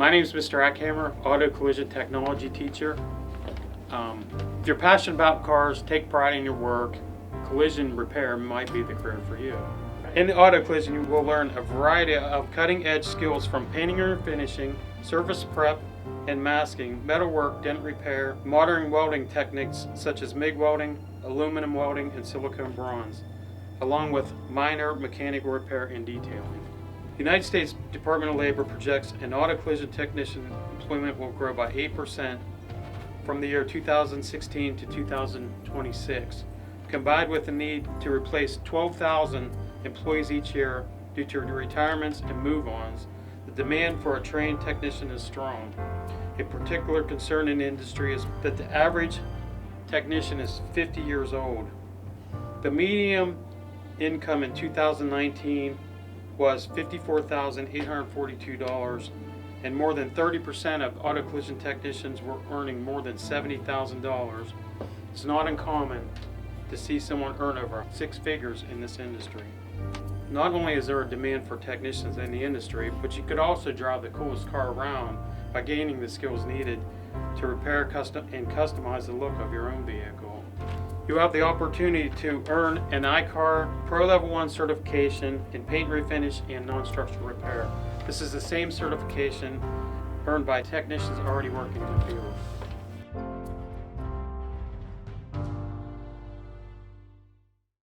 My name is Mr. Ackhammer, auto collision technology teacher. If you're passionate about cars, take pride in your work, collision repair might be the career for you. In the auto collision, you will learn a variety of cutting-edge skills from painting and finishing, surface prep and masking, metalwork, dent repair, modern welding techniques such as MIG welding, aluminum welding, and silicone bronze, along with minor mechanical repair and detailing. The United States Department of Labor projects an auto collision technician employment will grow by 8% from the year 2016 to 2026, combined with the need to replace 12,000 employees each year due to retirements and move-ons. The demand for a trained technician is strong. A particular concern in the industry is that the average technician is 50 years old. The median income in 2019 was $54,842, and more than 30% of auto collision technicians were earning more than $70,000. It's not uncommon to see someone earn over 6 figures in this industry. Not only is there a demand for technicians in the industry, but you could also drive the coolest car around by gaining the skills needed to repair and customize the look of your own vehicle. You have the opportunity to earn an I-CAR Pro Level 1 certification in paint refinish and non-structural repair. This is the same certification earned by technicians already working in the field.